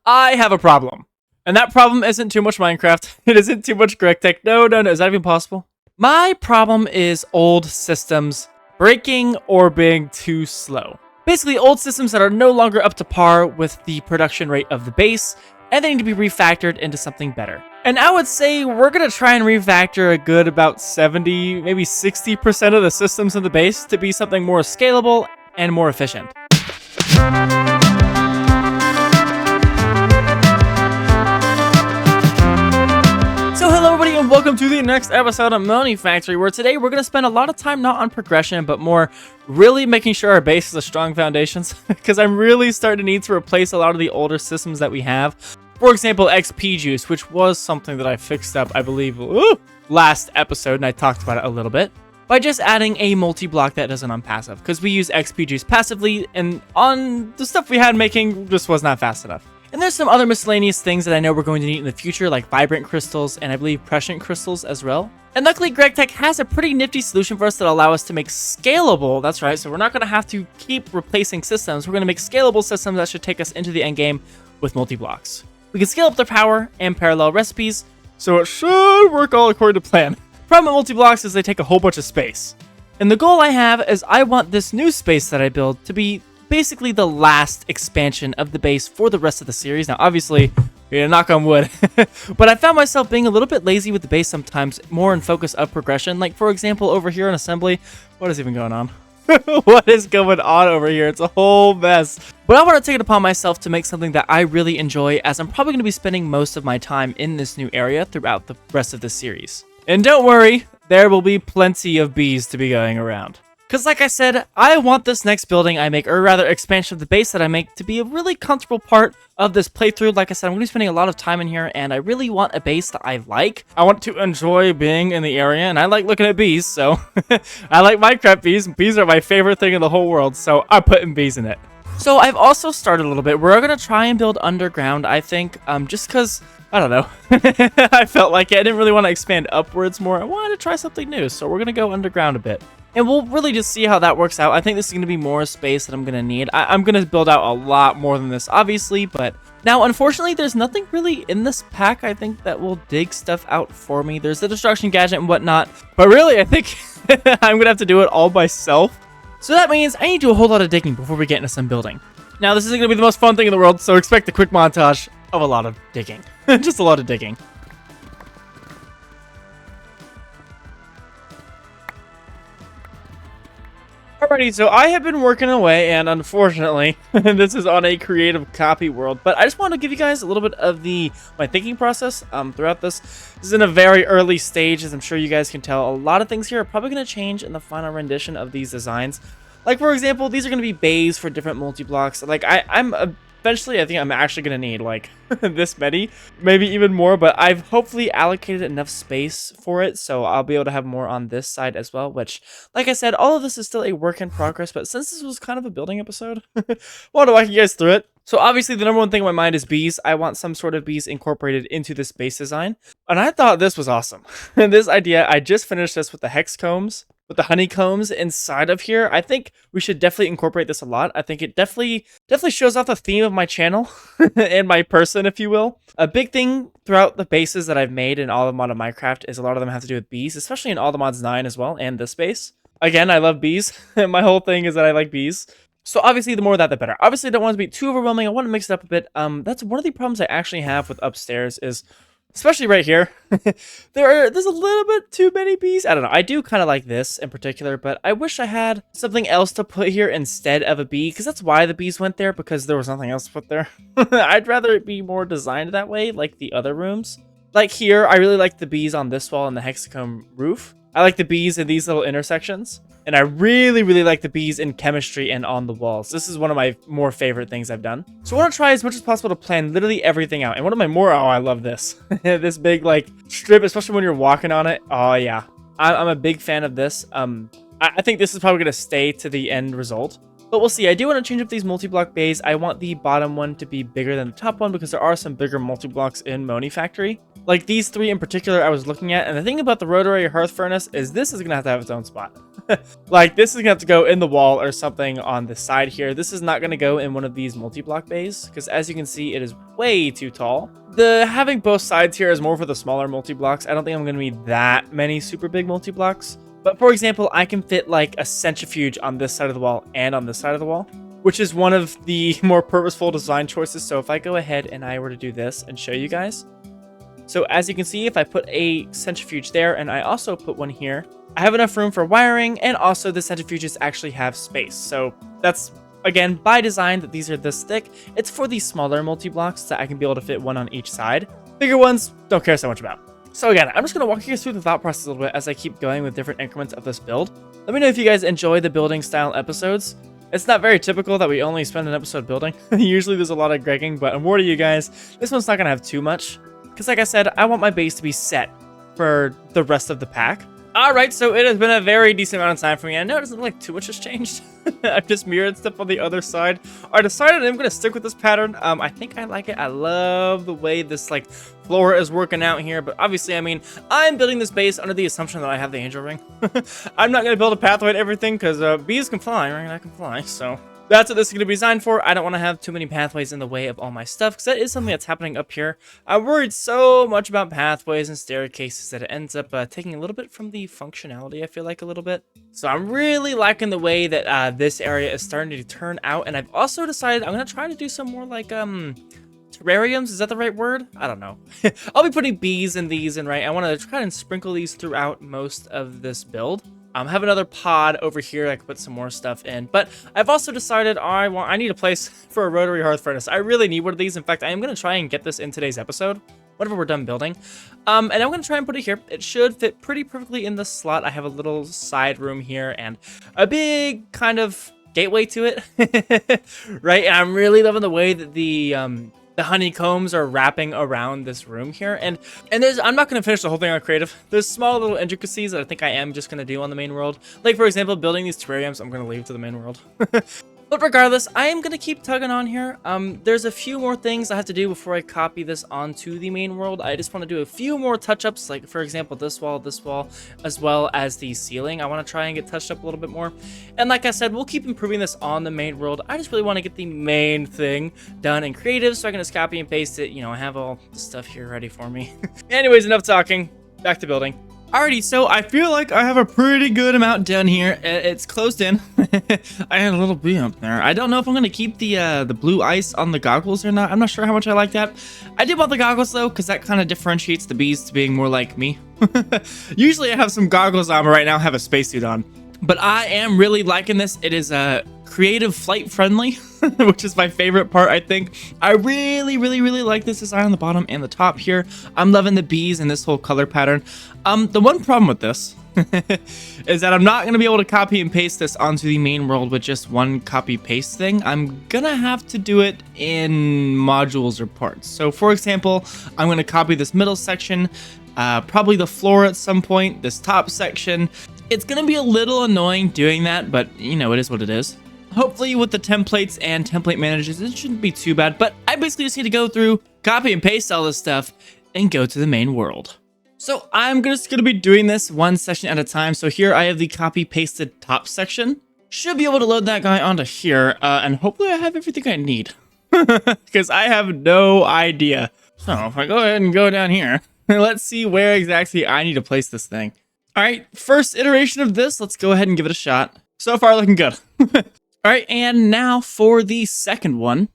I have a problem. And that problem isn't too much Minecraft. It isn't too much GregTech. No. Is that even possible? My problem is old systems breaking or being too slow. Basically, old systems that are no longer up to par with the production rate of the base, and they need to be refactored into something better. And I would say we're going to try and refactor a good about 70, maybe 60% of the systems in the base to be something more scalable and more efficient. So hello everybody and welcome to the next episode of Monifactory, where today we're going to spend a lot of time not on progression, but more really making sure our base has a strong foundations, because I'm really starting to need to replace a lot of the older systems that we have. For example, XP juice, which was something that I fixed up, I believe, last episode, and I talked about it a little bit, by just adding a multi-block that doesn't on passive, because we use XP juice passively, and on the stuff we had making just was not fast enough. And there's some other miscellaneous things that I know we're going to need in the future, like vibrant crystals and I believe prescient crystals as well. And luckily, GregTech has a pretty nifty solution for us that allow us to make scalable, that's right, so we're not going to have to keep replacing systems. We're going to make scalable systems that should take us into the end game with multi-blocks. We can scale up their power and parallel recipes, so it should work all according to plan. The problem with multi-blocks is they take a whole bunch of space. And the goal I have is I want this new space that I build to be basically the last expansion of the base for the rest of the series. Now, obviously, knock on wood, but I found myself being a little bit lazy with the base sometimes, more in focus of progression. Like, for example, over here in assembly, what is even going on? What is going on over here? It's a whole mess. But I want to take it upon myself to make something that I really enjoy, as I'm probably going to be spending most of my time in this new area throughout the rest of the series. And don't worry, there will be plenty of bees to be going around. Because like I said, I want this next building I make, or rather expansion of the base that I make, to be a really comfortable part of this playthrough. Like I said, I'm going to be spending a lot of time in here, and I really want a base that I like. I want to enjoy being in the area, and I like looking at bees, so I like Minecraft bees. Bees are my favorite thing in the whole world, so I'm putting bees in it. So I've also started a little bit. We're going to try and build underground, I think, just because, I don't know, I felt like it. I didn't really want to expand upwards more. I wanted to try something new, so we're going to go underground a bit. And we'll really just see how that works out. I think this is going to be more space that I'm going to need. I'm going to build out a lot more than this, obviously. But now, unfortunately, there's nothing really in this pack, I think, that will dig stuff out for me. There's the destruction gadget and whatnot. But really, I think I'm going to have to do it all myself. So that means I need to do a whole lot of digging before we get into some building. Now, this isn't going to be the most fun thing in the world, so expect a quick montage of a lot of digging. Just a lot of digging. Alrighty, so I have been working away, and unfortunately, this is on a creative copy world, but I just want to give you guys a little bit of my thinking process throughout this. This is in a very early stage, as I'm sure you guys can tell. A lot of things here are probably going to change in the final rendition of these designs. Like, for example, these are going to be bays for different multi-blocks. Like, eventually, I think I'm actually going to need, like, this many, maybe even more, but I've hopefully allocated enough space for it, so I'll be able to have more on this side as well, which, like I said, all of this is still a work in progress, but since this was kind of a building episode, I want to walk you guys through it. So obviously, the number one thing in my mind is bees. I want some sort of bees incorporated into this base design, and I thought this was awesome. This idea, I just finished this with the hex combs, with the honeycombs inside of here. I think we should definitely incorporate this a lot. I think it definitely shows off the theme of my channel and my person, if you will. A big thing throughout the bases that I've made in all of Mod of Minecraft is a lot of them have to do with bees, especially in all the mods 9 as well, and this base. Again, I love bees. My whole thing is that I like bees. So obviously, the more of that, the better. Obviously, I don't want it to be too overwhelming. I want to mix it up a bit. That's one of the problems I actually have with upstairs is, especially right here, there's a little bit too many bees. I don't know. I do kind of like this in particular, but I wish I had something else to put here instead of a bee, because that's why the bees went there, because there was nothing else to put there. I'd rather it be more designed that way, like the other rooms. Like here, I really like the bees on this wall and the hexacomb roof. I like the bees in these little intersections. And I really, really like the bees in chemistry and on the walls. This is one of my more favorite things I've done. So I want to try as much as possible to plan literally everything out. And one of my more, oh, I love this. This big, like, strip, especially when you're walking on it. Oh, yeah. I'm a big fan of this. I think this is probably going to stay to the end result. But we'll see. I do want to change up these multi-block bays. I want the bottom one to be bigger than the top one because there are some bigger multi-blocks in Monifactory. Like these three in particular I was looking at. And the thing about the Rotary hearth furnace is this is going to have its own spot. Like, this is gonna have to go in the wall or something on the side here. This is not gonna go in one of these multi-block bays, because as you can see, it is way too tall. The having both sides here is more for the smaller multi-blocks. I don't think I'm gonna need that many super big multi-blocks. But for example, I can fit like a centrifuge on this side of the wall and on this side of the wall, which is one of the more purposeful design choices. So if I go ahead and I were to do this and show you guys. So as you can see, if I put a centrifuge there and I also put one here, I have enough room for wiring, and also the centrifuges actually have space. So that's, again, by design that these are this thick. It's for these smaller multi-blocks that I can be able to fit one on each side. Bigger ones, don't care so much about. So again, I'm just going to walk you through the thought process a little bit as I keep going with different increments of this build. Let me know if you guys enjoy the building style episodes. It's not very typical that we only spend an episode building. Usually there's a lot of gregging, but I'm warning you guys, this one's not going to have too much. Because like I said, I want my base to be set for the rest of the pack. Alright, so it has been a very decent amount of time for me. I know it doesn't look like too much has changed. I've just mirrored stuff on the other side. I decided I'm going to stick with this pattern. I think I like it. I love the way this like floor is working out here. But obviously, I mean, I'm building this base under the assumption that I have the angel ring. I'm not going to build a pathway to everything because bees can fly, right? I can fly, so... That's what this is going to be designed for. I don't want to have too many pathways in the way of all my stuff, because that is something that's happening up here. I worried so much about pathways and staircases that it ends up taking a little bit from the functionality, I feel like, a little bit. So I'm really liking the way that this area is starting to turn out, and I've also decided I'm going to try to do some more, like, terrariums. Is that the right word? I don't know. I'll be putting bees in these, and right, I want to try and sprinkle these throughout most of this build. I have another pod over here I can put some more stuff in, but I've also decided I need a place for a rotary hearth furnace. I really need one of these. In fact, I am going to try and get this in today's episode, whenever we're done building. And I'm going to try and put it here. It should fit pretty perfectly in the slot. I have a little side room here and a big kind of gateway to it, right? And I'm really loving the way that the honeycombs are wrapping around this room here, and I'm not going to finish the whole thing on creative. There's small little intricacies that I think I am just going to do on the main world. Like, for example, building these terrariums, I'm going to leave to the main world. But regardless, I am going to keep tugging on here. There's a few more things I have to do before I copy this onto the main world. I just want to do a few more touch-ups, like, for example, this wall, as well as the ceiling. I want to try and get touched up a little bit more. And like I said, we'll keep improving this on the main world. I just really want to get the main thing done in creative, so I can just copy and paste it. You know, I have all the stuff here ready for me. Anyways, enough talking. Back to building. Alrighty, so I feel like I have a pretty good amount done here. It's closed in. I had a little bee up there. I don't know if I'm going to keep the blue ice on the goggles or not. I'm not sure how much I like that. I did want the goggles, though, because that kind of differentiates the bees to being more like me. Usually I have some goggles on, but right now I have a spacesuit on. But I am really liking this. It is creative flight friendly, which is my favorite part, I think. I really like this design on the bottom and the top here. I'm loving the bees and this whole color pattern. The one problem with this is that I'm not going to be able to copy and paste this onto the main world with just one copy paste thing. I'm going to have to do it in modules or parts. So for example, I'm going to copy this middle section, probably the floor at some point, this top section. It's going to be a little annoying doing that, but you know, it is what it is. Hopefully with the templates and template managers, it shouldn't be too bad, but I basically just need to go through, copy and paste all this stuff, and go to the main world. So I'm just going to be doing this one section at a time. So here I have the copy pasted top section. Should be able to load that guy onto here, and hopefully I have everything I need. Because I have no idea. So if I go ahead and go down here, let's see where exactly I need to place this thing. All right, first iteration of this, let's go ahead and give it a shot. So far looking good. All right, and now for the second one.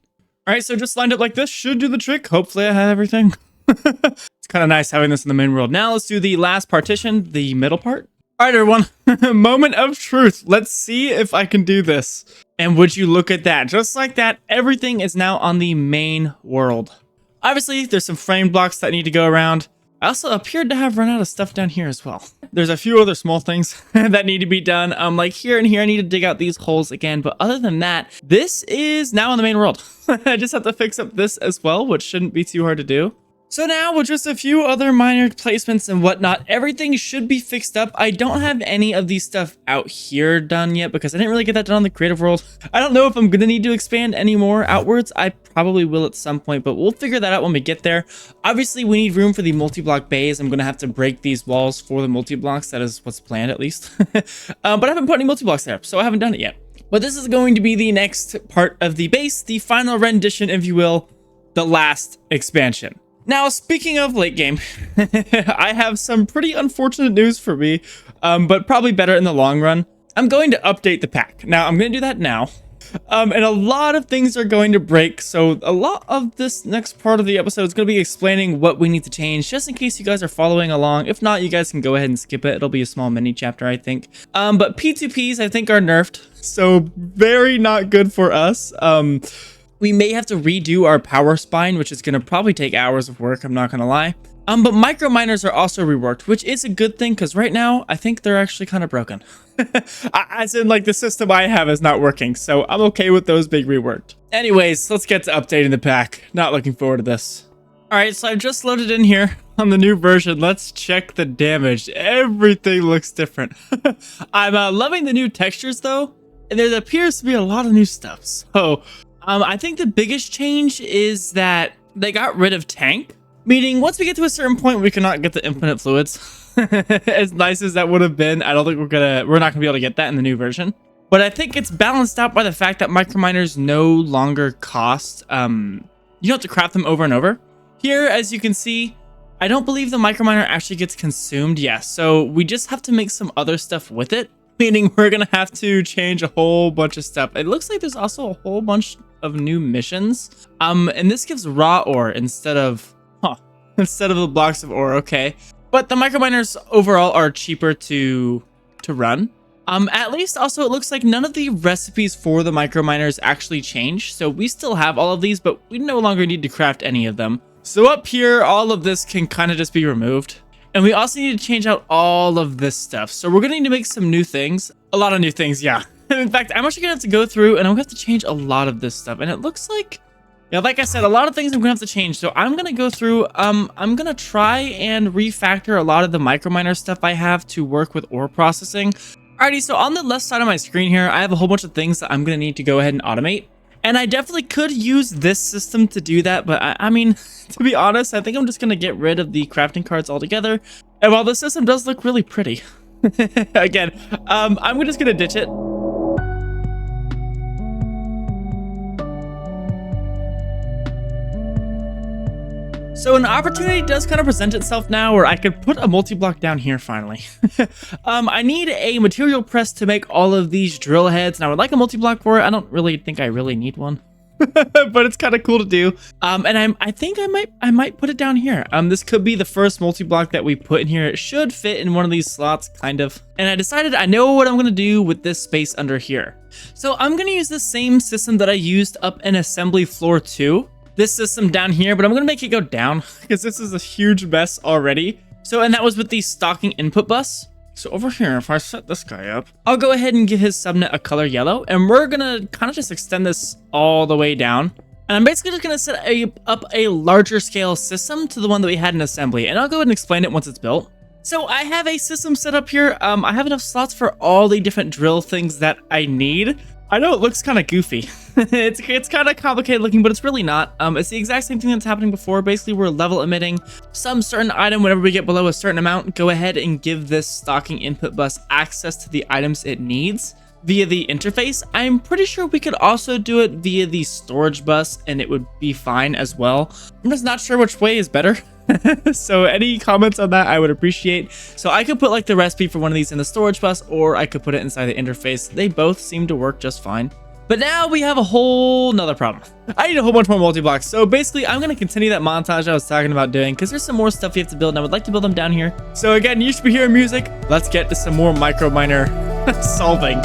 All right, so just lined up like this should do the trick. Hopefully I have everything. It's kind of nice having this in the main world. Now let's do the last partition, the middle part. All right, everyone, moment of truth. Let's see if I can do this. And would you look at that? Just like that, everything is now on the main world. Obviously, there's some frame blocks that need to go around. I also appeared to have run out of stuff down here as well. There's a few other small things that need to be done. Like here and here, I need to dig out these holes again. But other than that, this is now in the main world. I just have to fix up this as well, which shouldn't be too hard to do. So now with just a few other minor placements and whatnot, everything should be fixed up. I don't have any of these stuff out here done yet because I didn't really get that done on the creative world. I don't know if I'm going to need to expand any more outwards. I probably will at some point, but we'll figure that out when we get there. Obviously, we need room for the multi-block bays. I'm going to have to break these walls for the multi-blocks. That is what's planned at least. But I haven't put any multi-blocks there, so I haven't done it yet. But this is going to be the next part of the base, the final rendition, if you will, the last expansion. Now, speaking of late game, I have some pretty unfortunate news for me, but probably better in the long run. I'm going to update the pack. Now, I'm going to do that now. And a lot of things are going to break, so a lot of this next part of the episode is going to be explaining what we need to change, just in case you guys are following along. If not, you guys can go ahead and skip it. It'll be a small mini chapter, I think. But P2Ps, I think, are nerfed, so very not good for us. We may have to redo our power spine, which is going to probably take hours of work, I'm not going to lie. But micro miners are also reworked, which is a good thing because right now I think they're actually kind of broken. As in, like, the system I have is not working, so I'm okay with those being reworked. Anyways, let's get to updating the pack. Not looking forward to this. Alright, so I've just loaded in here on the new version. Let's check the damage. Everything looks different. I'm loving the new textures though, and there appears to be a lot of new stuff. So I think the biggest change is that they got rid of tank, meaning once we get to a certain point, we cannot get the infinite fluids. As nice as that would have been, I don't think we're not gonna be able to get that in the new version. But I think it's balanced out by the fact that microminers no longer cost. You don't have to craft them over and over. Here, as you can see, I don't believe the microminer actually gets consumed. Yeah, so we just have to make some other stuff with it. Meaning we're gonna have to change a whole bunch of stuff. It looks like there's also a whole bunch of new missions. And this gives raw ore instead of the blocks of ore, okay. But the microminers overall are cheaper to run. At least also it looks like none of the recipes for the microminers actually change. So we still have all of these, but we no longer need to craft any of them. So up here, all of this can kind of just be removed. And we also need to change out all of this stuff. So we're going to need to make some new things. A lot of new things, yeah. In fact, I'm actually going to have to go through and I'm going to have to change a lot of this stuff. And it looks like, yeah, like I said, a lot of things I'm going to have to change. So I'm going to go through, I'm going to try and refactor a lot of the microminer stuff I have to work with ore processing. Alrighty, so on the left side of my screen here, I have a whole bunch of things that I'm going to need to go ahead and automate. And I definitely could use this system to do that, but I mean, to be honest, I think I'm just going to get rid of the crafting cards altogether. And while the system does look really pretty, again, I'm just going to ditch it. So an opportunity does kind of present itself now where I could put a multi-block down here finally. I need a material press to make all of these drill heads, and I would like a multi-block for it. I don't really think I really need one. But it's kind of cool to do. And I think I might put it down here. This could be the first multi-block that we put in here. It should fit in one of these slots, kind of. And I decided I know what I'm going to do with this space under here. So I'm going to use the same system that I used up in assembly floor 2. This system down here, but I'm going to make it go down because this is a huge mess already. So, and that was with the stocking input bus. So over here, if I set this guy up, I'll go ahead and give his subnet a color yellow, and we're going to kind of just extend this all the way down. And I'm basically just going to set up a larger scale system to the one that we had in assembly, and I'll go ahead and explain it once it's built. So I have a system set up here. I have enough slots for all the different drill things that I need. I know it looks kind of goofy. it's kind of complicated looking, but it's really not. It's the exact same thing that's happening before. Basically, we're level emitting some certain item. Whenever we get below a certain amount, go ahead and give this stocking input bus access to the items it needs via the interface. I'm pretty sure we could also do it via the storage bus, and it would be fine as well. I'm just not sure which way is better. So any comments on that I would appreciate. So I could put like the recipe for one of these in the storage bus, or I could put it inside the interface. They both seem to work just fine. But now we have a whole nother problem. I need a whole bunch more multi-blocks. So basically I'm going to continue that montage I was talking about doing, because there's some more stuff you have to build, and I would like to build them down here. So again, you should be hearing music. Let's get to some more micro miner solving.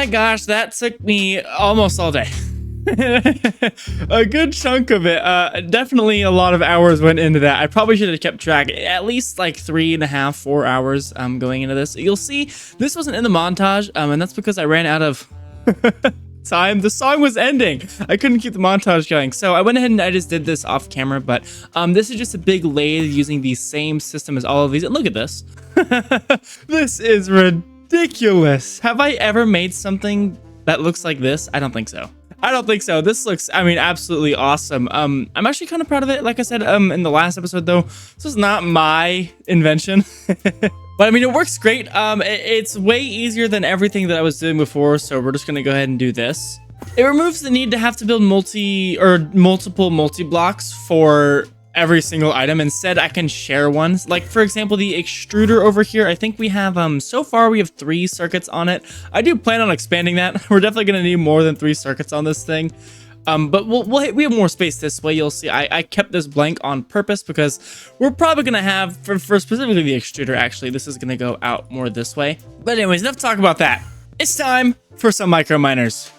my gosh, that took me almost all day. A good chunk of it. Definitely a lot of hours went into that. I probably should have kept track. At least like 3.5, 4 hours going into this. You'll see this wasn't in the montage, and that's because I ran out of time. The song was ending. I couldn't keep the montage going, so I went ahead and I just did this off camera. But this is just a big lathe using the same system as all of these. And look at this. This is ridiculous. Have I ever made something that looks like this? I don't think so. I don't think so. This looks, I mean, absolutely awesome. I'm actually kind of proud of it. Like I said, in the last episode though, this is not my invention. But I mean, it works great. It's way easier than everything that I was doing before. So we're just going to go ahead and do this. It removes the need to have to build multiple multi-blocks for every single item. Instead, I can share ones. Like for example, the extruder over here, I think we have so far we have 3 circuits on it. I do plan on expanding that. We're definitely going to need more than 3 circuits on this thing. But we have more space this way. You'll see I kept this blank on purpose because we're probably going to have for specifically the extruder, actually this is going to go out more this way. But anyways, enough talk about that. It's time for some micro miners.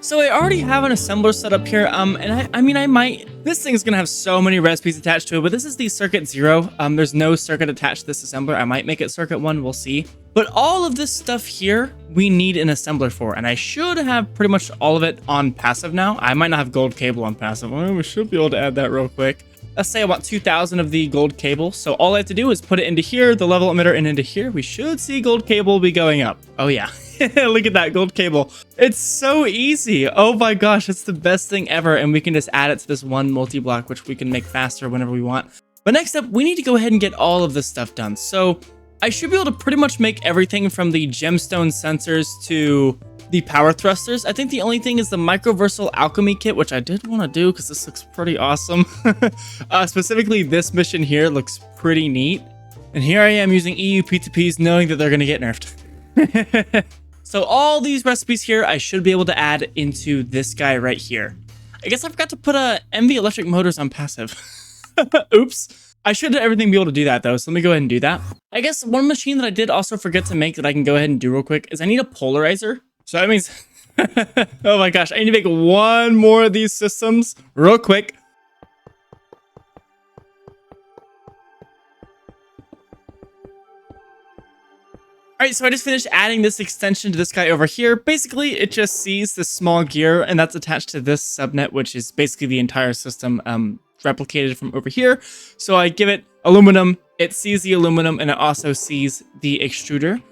So I already have an assembler set up here, and I mean, this thing's gonna have so many recipes attached to it, but this is the circuit 0. There's no circuit attached to this assembler. I might make it circuit 1, we'll see. But all of this stuff here, we need an assembler for, and I should have pretty much all of it on passive now. I might not have gold cable on passive. Well, we should be able to add that real quick. Let's say I want 2,000 of the gold cable, so all I have to do is put it into here, the level emitter, and into here. We should see gold cable be going up. Oh yeah. Look at that gold cable. It's so easy. Oh my gosh, it's the best thing ever. And we can just add it to this one multi-block, which we can make faster whenever we want. But next up, we need to go ahead and get all of this stuff done. So I should be able to pretty much make everything from the gemstone sensors to the power thrusters. I think the only thing is the microversal alchemy kit, which I did want to do because this looks pretty awesome. Specifically, this mission here looks pretty neat. And here I am using EU P2Ps knowing that they're going to get nerfed. So all these recipes here, I should be able to add into this guy right here. I guess I forgot to put MV electric motors on passive. Oops. I should everything be able to do that though, so let me go ahead and do that. I guess one machine that I did also forget to make that I can go ahead and do real quick is I need a polarizer. So that means, oh my gosh, I need to make one more of these systems real quick. Alright, so I just finished adding this extension to this guy over here. Basically, it just sees this small gear, and that's attached to this subnet, which is basically the entire system replicated from over here. So I give it aluminum, it sees the aluminum, and it also sees the extruder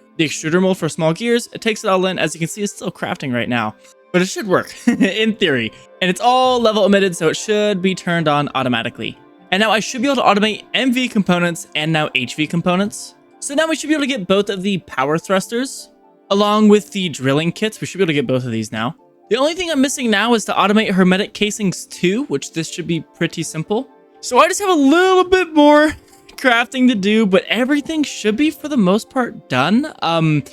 mold for small gears. It takes it all in. As you can see, it's still crafting right now, but it should work in theory. And it's all level emitted, so it should be turned on automatically. And now I should be able to automate MV components and now HV components. So now we should be able to get both of the power thrusters along with the drilling kits. We should be able to get both of these now. The only thing I'm missing now is to automate hermetic casings too, which this should be pretty simple. So I just have a little bit more crafting to do, but everything should be for the most part done. Which I'm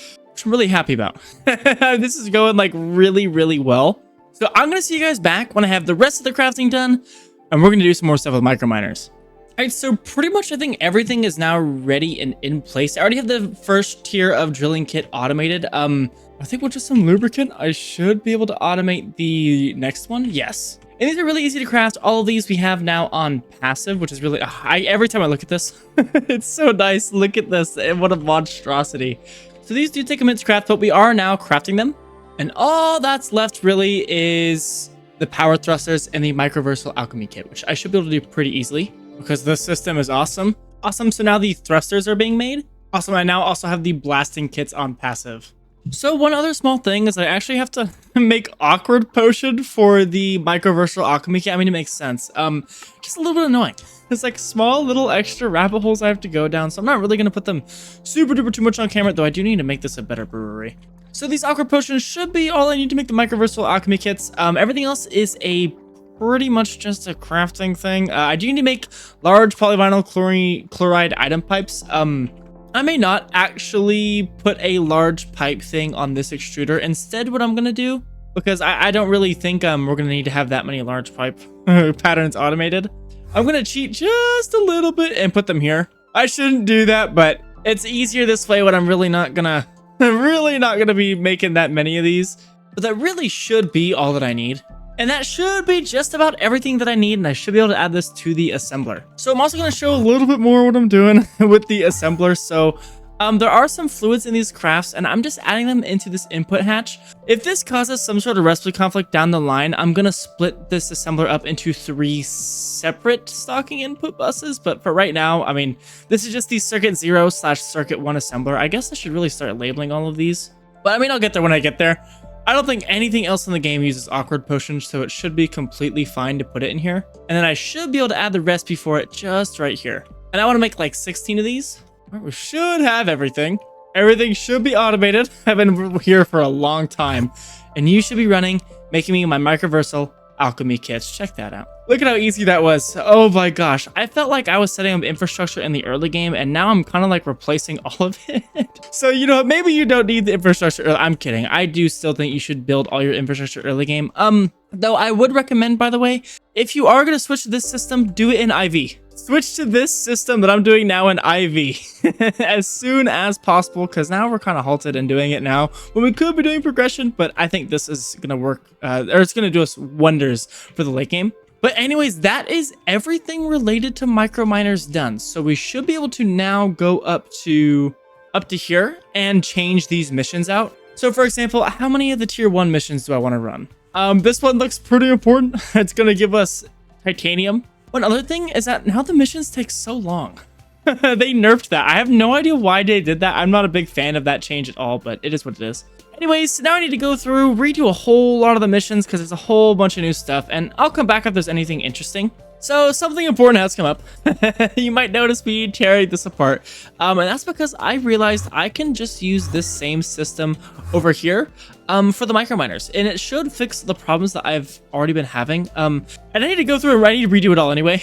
really happy about. This is going like really, really well. So I'm going to see you guys back when I have the rest of the crafting done, and we're going to do some more stuff with micro miners. Alright, so pretty much I think everything is now ready and in place. I already have the first tier of drilling kit automated. I think with just some lubricant, I should be able to automate the next one. Yes. And these are really easy to craft. All of these we have now on passive, which is really, every time I look at this, it's so nice. Look at this, and what a monstrosity. So these do take a minute to craft, but we are now crafting them. And all that's left really is the power thrusters and the microversal alchemy kit, which I should be able to do pretty easily, because the system is awesome. Awesome, so now the thrusters are being made. Awesome, I now also have the blasting kits on passive. So one other small thing is I actually have to make awkward potion for the microversal alchemy kit. I mean, it makes sense. Just a little bit annoying. It's like small little extra rabbit holes I have to go down, so I'm not really going to put them super duper too much on camera, though I do need to make this a better brewery. So these awkward potions should be all I need to make the microversal alchemy kits. Everything else is pretty much just a crafting thing. I do need to make large polyvinyl chloride item pipes. I may not actually put a large pipe thing on this extruder. Instead, what I'm going to do, because I don't really think we're going to need to have that many large pipe patterns automated. I'm gonna cheat just a little bit and put them here. I shouldn't do that, but it's easier this way when I'm really not gonna be making that many of these. But that really should be all that I need. And that should be just about everything that I need, and I should be able to add this to the assembler. So I'm also going to show a little bit more what I'm doing with the assembler. So there are some fluids in these crafts, and I'm just adding them into this input hatch. If this causes some sort of recipe conflict down the line, I'm going to split this assembler up into 3 separate stocking input buses. But for right now, I mean, this is just the circuit 0/circuit 1 assembler. I guess I should really start labeling all of these. But I mean, I'll get there when I get there. I don't think anything else in the game uses awkward potions, so it should be completely fine to put it in here. And then I should be able to add the recipe for it just right here. And I want to make like 16 of these. We should have everything. Everything should be automated. I've been here for a long time. And you should be making me my microversal alchemy kits. Check that out. Look at how easy that was. Oh my gosh. I felt like I was setting up infrastructure in the early game, and now I'm kind of like replacing all of it. So, you know, maybe you don't need the infrastructure early. I'm kidding. I do still think you should build all your infrastructure early game. Though I would recommend, by the way, if you are going to switch to this system, do it in IV. Switch to this system that I'm doing now in IV as soon as possible, because now we're kind of halted in doing it now when we could be doing progression, but I think this is going to work, or it's going to do us wonders for the late game. But anyways, that is everything related to micro miners done. So we should be able to now go up to here and change these missions out. So for example, how many of the tier 1 missions do I want to run? This one looks pretty important. It's going to give us titanium. One other thing is that now the missions take so long. They nerfed that. I have no idea why they did that. I'm not a big fan of that change at all, but it is what it is. Anyways, now I need to go through, redo a whole lot of the missions because there's a whole bunch of new stuff, and I'll come back if there's anything interesting. So something important has come up. You might notice me tearing this apart, and that's because I realized I can just use this same system over here for the micro miners, and it should fix the problems that I've already been having. And I need to go through and I need to redo it all anyway,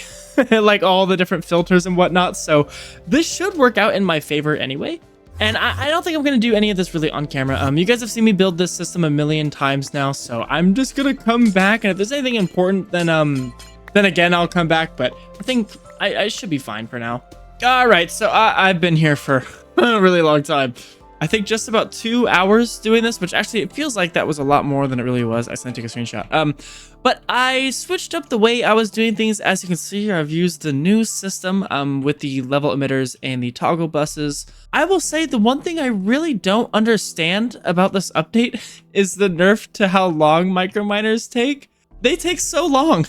like all the different filters and whatnot. So this should work out in my favor anyway. And I don't think I'm going to do any of this really on camera. You guys have seen me build this system a million times now, so I'm just going to come back. And if there's anything important, then again, I'll come back. But I think I should be fine for now. All right, so I've been here for a really long time. I think just about 2 hours doing this, which actually it feels like that was a lot more than it really was. I sent take a screenshot. But I switched up the way I was doing things. As you can see here, I've used the new system with the level emitters and the toggle buses. I will say the one thing I really don't understand about this update is the nerf to how long micro miners take. They take so long.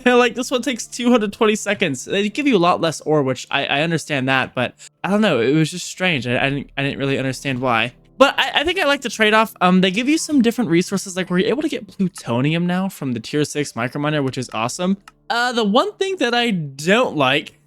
Like this one takes 220 seconds. They give you a lot less ore, which I understand that, but I don't know. It was just strange. I didn't really understand why. But I think I like the trade-off. They give you some different resources, like we're able to get plutonium now from the tier 6 microminer, which is awesome. The one thing that I don't like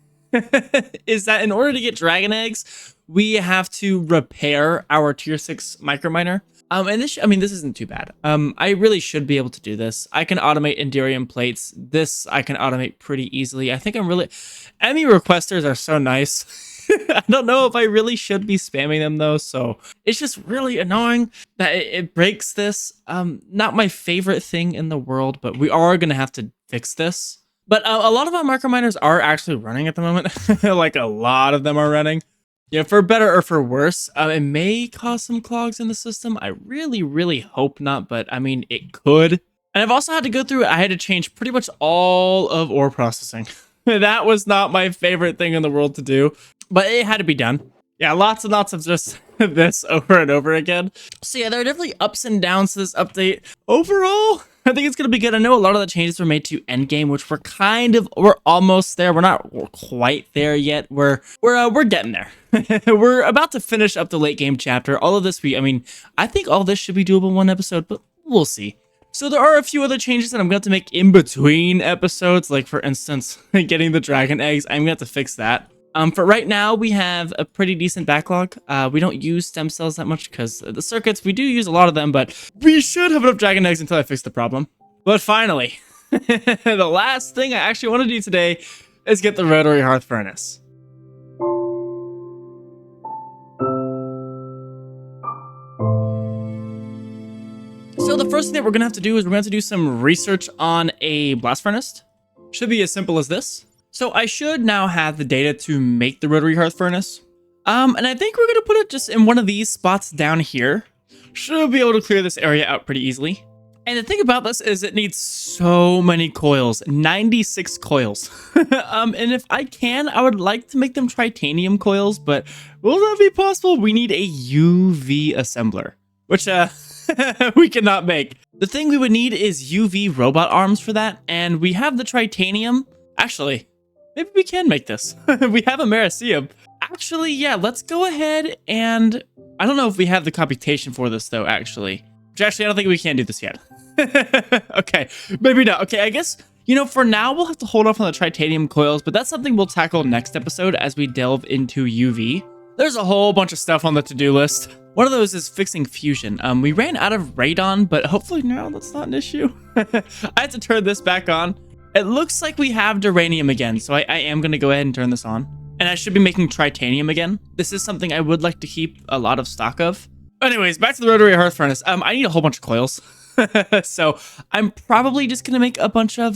is that in order to get dragon eggs, we have to repair our tier 6 microminer. And this isn't too bad. I really should be able to do this. I can automate Enderium plates. This I can automate pretty easily. I think Emmy requesters are so nice. I don't know if I really should be spamming them though, so it's just really annoying that it breaks this. Not my favorite thing in the world, but we are gonna have to fix this. But a lot of our microminers are actually running at the moment. Like a lot of them are running. Yeah, for better or for worse. It may cause some clogs in the system. I really hope not, but I mean, it could. And I've also had to go through, I had to change pretty much all of ore processing. That was not my favorite thing in the world to do, but it had to be done. Yeah, lots and lots of just this over and over again. So yeah, there are definitely ups and downs to this update. Overall, I think it's going to be good. I know a lot of the changes were made to endgame, which we're almost there. We're not quite there yet. We're getting there. We're about to finish up the late game chapter. All of this, I think all this should be doable in one episode, but we'll see. So there are a few other changes that I'm going to make in between episodes. Like for instance, getting the dragon eggs. I'm going to have to fix that. For right now, we have a pretty decent backlog. We don't use stem cells that much because the circuits, we do use a lot of them, but we should have enough dragon eggs until I fix the problem. But finally, the last thing I actually want to do today is get the rotary hearth furnace. So the first thing that we're going to have to do is we're going to have to do some research on a blast furnace. Should be as simple as this. So I should now have the data to make the rotary hearth furnace. And I think we're gonna put it just in one of these spots down here. Should be able to clear this area out pretty easily. And the thing about this is it needs so many coils, 96 coils. And if I can, I would like to make them titanium coils, but will that be possible? We need a UV assembler, which we cannot make. The thing we would need is UV robot arms for that, and we have the titanium. Actually, maybe we can make this. We have a Meracium. Actually, yeah, let's go ahead and... I don't know if we have the computation for this, though, actually. Which actually, I don't think we can do this yet. Okay, maybe not. Okay, I guess, for now, we'll have to hold off on the titanium coils, but that's something we'll tackle next episode as we delve into UV. There's a whole bunch of stuff on the to-do list. One of those is fixing fusion. We ran out of radon, but hopefully now that's not an issue. I have to turn this back on. It looks like we have duranium again, so I am going to go ahead and turn this on. And I should be making titanium again. This is something I would like to keep a lot of stock of. Anyways, back to the rotary hearth furnace. I need a whole bunch of coils. So I'm probably just going to make a bunch of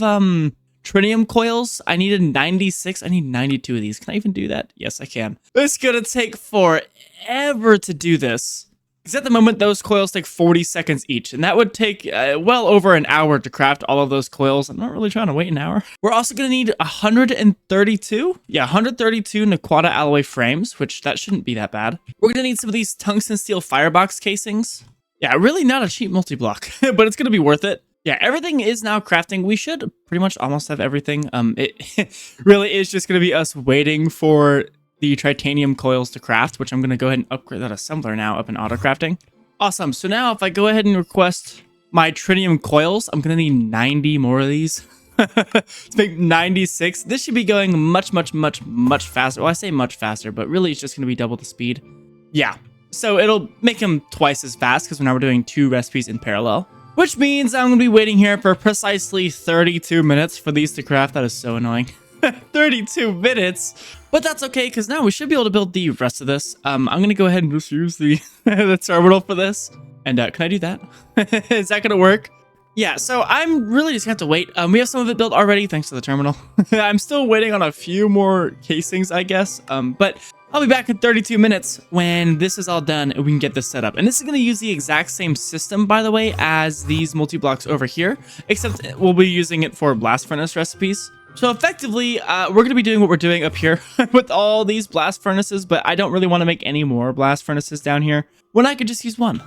tritium coils. I needed 96. I need 92 of these. Can I even do that? Yes, I can. It's going to take forever to do this. Because at the moment, those coils take 40 seconds each. And that would take well over an hour to craft all of those coils. I'm not really trying to wait an hour. We're also going to need 132. Yeah, 132 Naquata alloy frames, which that shouldn't be that bad. We're going to need some of these tungsten steel firebox casings. Yeah, really not a cheap multi-block, but it's going to be worth it. Yeah, everything is now crafting. We should pretty much almost have everything. It really is just going to be us waiting for the titanium coils to craft, which I'm going to go ahead and upgrade that assembler now up in auto crafting. Awesome. So now if I go ahead and request my tritium coils, I'm going to need 90 more of these to make 96. This should be going much faster. Well, I say much faster, but really it's just going to be double the speed. Yeah. So it'll make them twice as fast because now we're doing 2 recipes in parallel, which means I'm going to be waiting here for precisely 32 minutes for these to craft. That is so annoying. 32 minutes, but that's okay because now we should be able to build the rest of this. I'm going to go ahead and just use the terminal for this. And can I do that? Is that going to work? Yeah, so I'm really just going to have to wait. We have some of it built already thanks to the terminal. I'm still waiting on a few more casings, I guess. But I'll be back in 32 minutes when this is all done and we can get this set up. And this is going to use the exact same system, by the way, as these multi-blocks over here, except we'll be using it for blast furnace recipes. So effectively, we're going to be doing what we're doing up here with all these blast furnaces, but I don't really want to make any more blast furnaces down here when I could just use one,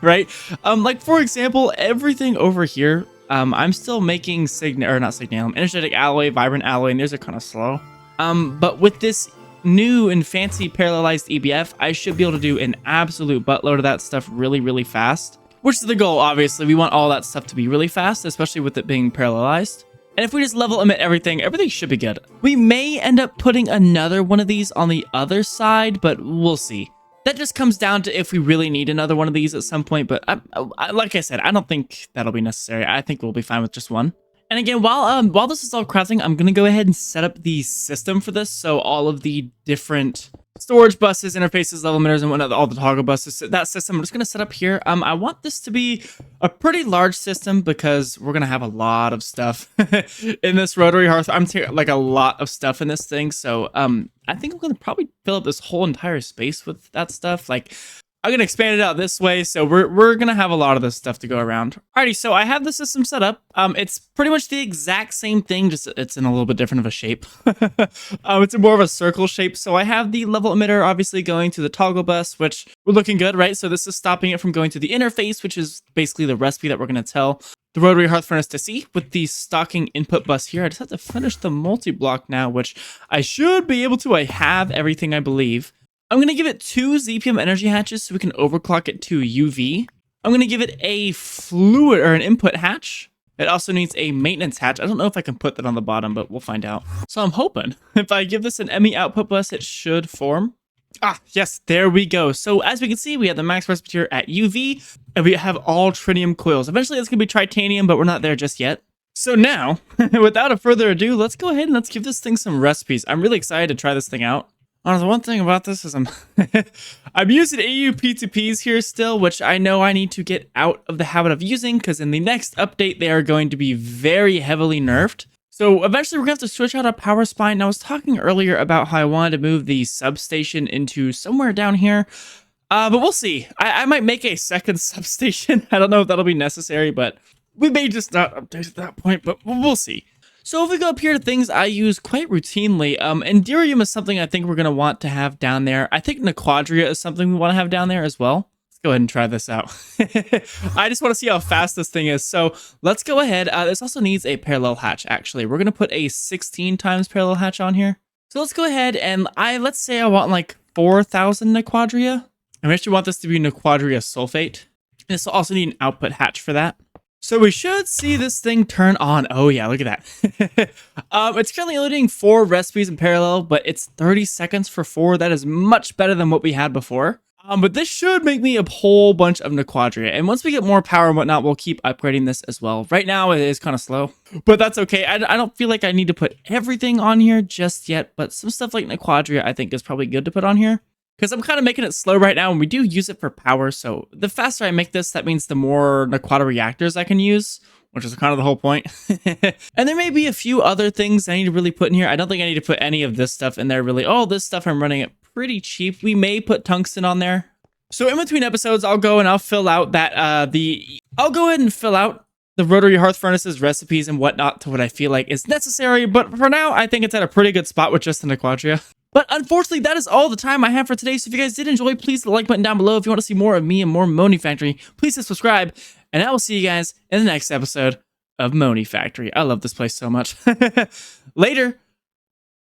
right? Like, for example, everything over here, I'm still making energetic alloy, vibrant alloy, and those are kind of slow. But with this new and fancy parallelized EBF, I should be able to do an absolute buttload of that stuff really fast, which is the goal, obviously. We want all that stuff to be really fast, especially with it being parallelized. And if we just level emit everything should be good. We may end up putting another one of these on the other side, but we'll see. That just comes down to if we really need another one of these at some point, but like I said, I don't think that'll be necessary. I think we'll be fine with just one. And again, while this is all crafting, I'm going to go ahead and set up the system for this. So all of the different storage buses, interfaces, level emitters, and whatnot, all the toggle buses, that system I'm just going to set up here. I want this to be a pretty large system because we're going to have a lot of stuff in this rotary hearth. I'm like a lot of stuff in this thing. So I think I'm going to probably fill up this whole entire space with that stuff. Like, I'm going to expand it out this way, so we're going to have a lot of this stuff to go around. Alrighty, so I have the system set up. It's pretty much the exact same thing, just it's in a little bit different of a shape. It's more of a circle shape, so I have the level emitter obviously going to the toggle bus, which we're looking good, right? So this is stopping it from going to the interface, which is basically the recipe that we're going to tell the rotary hearth furnace to see with the stocking input bus here. I just have to finish the multi-block now, which I should be able to. I have everything, I believe. I'm going to give it 2 ZPM energy hatches so we can overclock it to UV. I'm going to give it a fluid or an input hatch. It also needs a maintenance hatch. I don't know if I can put that on the bottom, but we'll find out. So I'm hoping if I give this an ME output bus, it should form. Ah, yes, there we go. So as we can see, we have the max recipe here at UV, and we have all tritium coils. Eventually, it's going to be titanium, but we're not there just yet. So now, without a further ado, let's go ahead and let's give this thing some recipes. I'm really excited to try this thing out. The one thing about this is I'm using AU P2Ps here still, which I know I need to get out of the habit of using because in the next update, they are going to be very heavily nerfed. So eventually we're going to have to switch out our power spine. And I was talking earlier about how I wanted to move the substation into somewhere down here. But we'll see. I might make a second substation. I don't know if that'll be necessary, but we may just not update at that point, but we'll see. So if we go up here to things I use quite routinely, Enderium is something I think we're going to want to have down there. I think Nequadria is something we want to have down there as well. Let's go ahead and try this out. I just want to see how fast this thing is. So let's go ahead. This also needs a parallel hatch, actually. We're going to put a 16 times parallel hatch on here. So let's go ahead and let's say I want like 4,000 Nequadria. I actually want this to be Nequadria sulfate. This will also need an output hatch for that. So we should see this thing turn on. Oh yeah, look at that. It's currently loading 4 recipes in parallel, but it's 30 seconds for 4. That is much better than what we had before. But this should make me a whole bunch of Nequadria. And once we get more power and whatnot, we'll keep upgrading this as well. Right now, it is kind of slow, but that's okay. I don't feel like I need to put everything on here just yet, but some stuff like Nequadria I think is probably good to put on here. Because I'm kind of making it slow right now, and we do use it for power, so the faster I make this, that means the more Nequadria reactors I can use, which is kind of the whole point. And there may be a few other things I need to really put in here. I don't think I need to put any of this stuff in there, really. Oh, this stuff I'm running it pretty cheap. We may put tungsten on there. So in between episodes, I'll go and I'll fill out that, I'll go ahead and fill out the rotary hearth furnaces, recipes, and whatnot to what I feel like is necessary, but for now, I think it's at a pretty good spot with just the Nequadria. But unfortunately, that is all the time I have for today. So if you guys did enjoy, please hit the like button down below. If you want to see more of me and more Monifactory, please hit subscribe. And I will see you guys in the next episode of Monifactory. I love this place so much. Later.